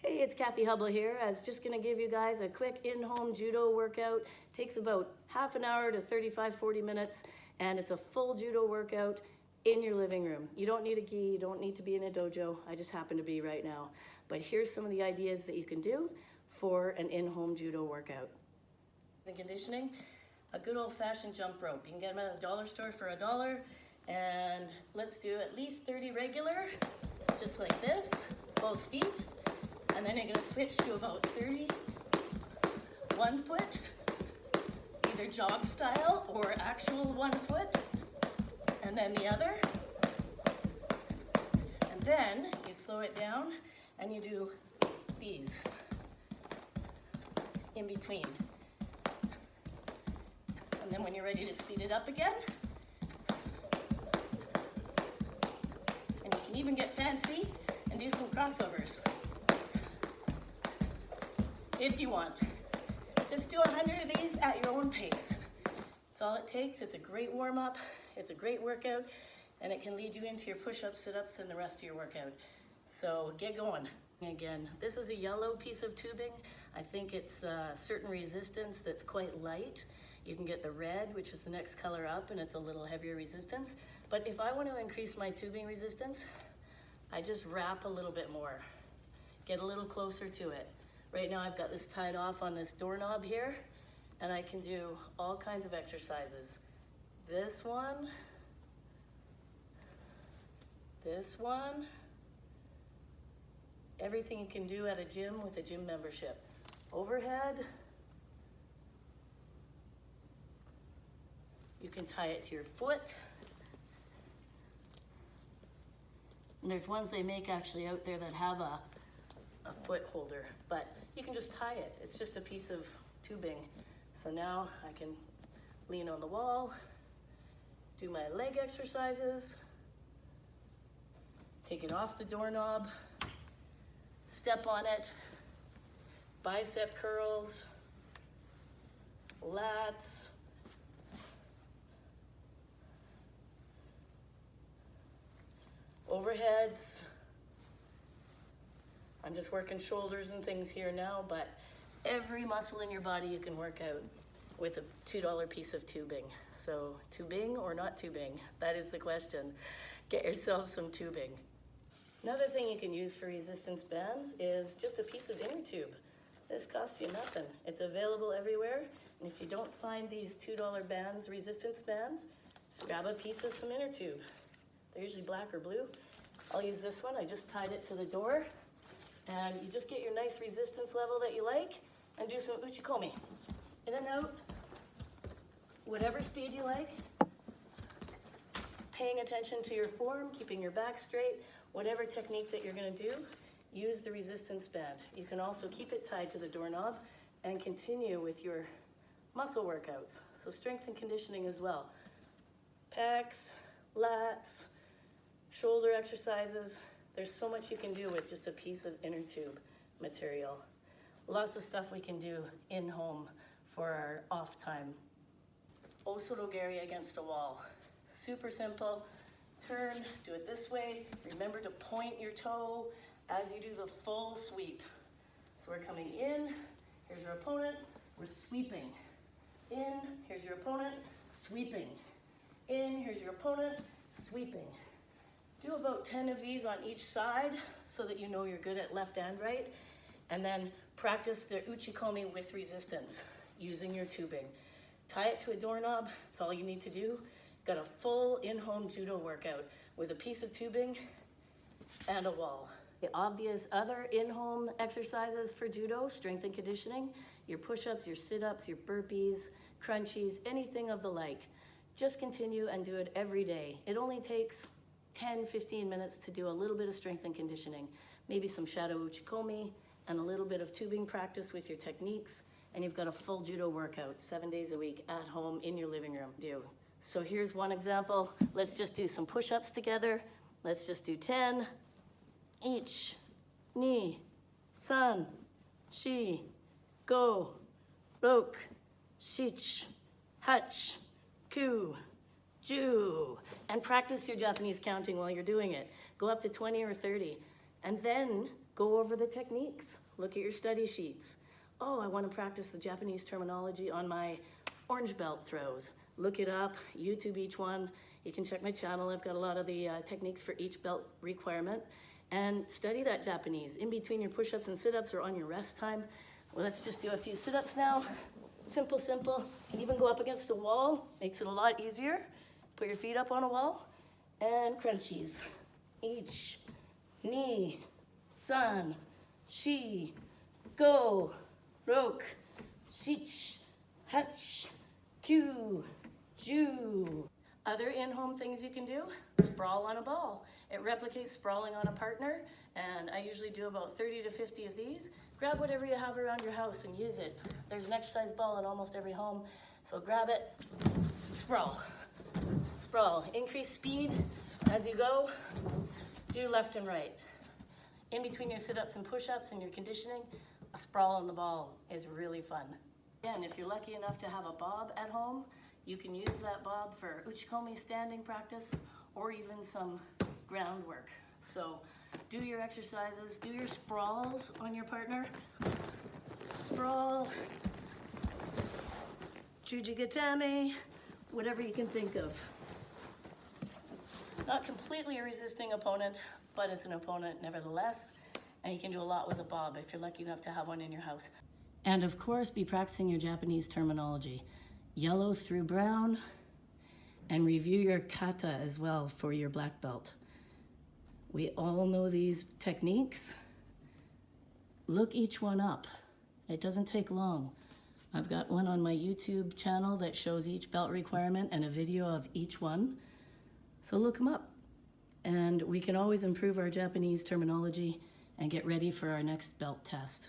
Hey, it's Kathy Hubble here. I was just going to give you guys a quick in-home judo workout. Takes about half an hour to 35-40 minutes, and it's a full judo workout in your living room. You don't need a gi, you don't need to be in a dojo. I just happen to be right now. But here's some of the ideas that you can do for an in-home judo workout. The conditioning, a good old-fashioned jump rope. You can get them at a dollar store for $1, and let's do at least 30 regular, just like this, both feet. And then you're going to switch to about 30, 1 foot, either jog style or actual 1 foot, and then the other. And then you slow it down and you do these in between. And then when you're ready to speed it up again, and you can even get fancy and do some crossovers. If you want. Just do 100 of these at your own pace. That's all it takes. It's a great warm-up, it's a great workout, and it can lead you into your push-ups, sit-ups, and the rest of your workout. So get going. Again, this is a yellow piece of tubing. I think it's a certain resistance that's quite light. You can get the red, which is the next color up, and it's a little heavier resistance. But if I want to increase my tubing resistance, I just wrap a little bit more. Get a little closer to it. Right now I've got this tied off on this doorknob here, and I can do all kinds of exercises. This one, everything you can do at a gym with a gym membership. Overhead, you can tie it to your foot. And there's ones they make actually out there that have a foot holder, but you can just tie it. It's just a piece of tubing. So now I can lean on the wall, do my leg exercises, take it off the doorknob, step on it, bicep curls, lats, overheads. I'm just working shoulders and things here now, but every muscle in your body you can work out with a $2 piece of tubing. So tubing or not tubing? That is the question. Get yourself some tubing. Another thing you can use for resistance bands is just a piece of inner tube. This costs you nothing. It's available everywhere. And if you don't find these $2 bands, resistance bands, just grab a piece of some inner tube. They're usually black or blue. I'll use this one. I just tied it to the door. And you just get your nice resistance level that you like and do some uchikomi. In and out, whatever speed you like. Paying attention to your form, keeping your back straight, whatever technique that you're gonna do, use the resistance band. You can also keep it tied to the doorknob and continue with your muscle workouts. So strength and conditioning as well. Pecs, lats, shoulder exercises. There's so much you can do with just a piece of inner tube material. Lots of stuff we can do in home for our off time. Osorogari against a wall. Super simple. Turn, do it this way. Remember to point your toe as you do the full sweep. So we're coming in, here's your opponent, we're sweeping. In, here's your opponent, sweeping. In, here's your opponent, sweeping. Do about 10 of these on each side so that you know you're good at left and right. And then practice the uchikomi with resistance using your tubing. Tie it to a doorknob, that's all you need to do. Got a full in-home judo workout with a piece of tubing and a wall. The obvious other in-home exercises for judo, strength and conditioning, your push-ups, your sit-ups, your burpees, crunchies, anything of the like. Just continue and do it every day. It only takes 10-15 minutes to do a little bit of strength and conditioning, maybe some shadow uchikomi and a little bit of tubing practice with your techniques, and you've got a full judo workout 7 days a week at home in your living room. So here's one example. Let's just do some push-ups together. Let's just do 10. Ich, ni, san, shi, go, rok, shich, hach, ku, ju, and practice your Japanese counting while you're doing it. Go up to 20 or 30, and then go Go over the techniques. Look at your study sheets. Oh, I want to practice the Japanese terminology on my orange belt throws. Look it up, YouTube each one. You can check my channel. I've got a lot of the techniques for each belt requirement. And study that Japanese in between your push-ups and sit-ups or on your rest time. Well, let's just do a few sit-ups now. Simple, simple. Even go up against the wall. Makes it a lot easier. Put your feet up on a wall. And crunchies. Ich, ni, san, shi, go, rok, shich, hach, kyu, ju. Other in-home things you can do, sprawl on a ball. It replicates sprawling on a partner, and I usually do about 30 to 50 of these. Grab whatever you have around your house and use it. There's an exercise ball in almost every home, so grab it, sprawl. Sprawl. Increase speed as you go. Do left and right. In between your sit-ups and push-ups and your conditioning, a sprawl on the ball is really fun. Again, if you're lucky enough to have a bob at home, you can use that bob for uchikomi standing practice or even some groundwork. So do your exercises, do your sprawls on your partner. Sprawl, jujigatame, whatever you can think of. Not completely a resisting opponent, but it's an opponent nevertheless. And you can do a lot with a bob if you're lucky enough to have one in your house. And of course, be practicing your Japanese terminology. Yellow through brown, and review your kata as well for your black belt. We all know these techniques. Look each one up. It doesn't take long. I've got one on my YouTube channel that shows each belt requirement and a video of each one. So look them up. And we can always improve our Japanese terminology and get ready for our next belt test.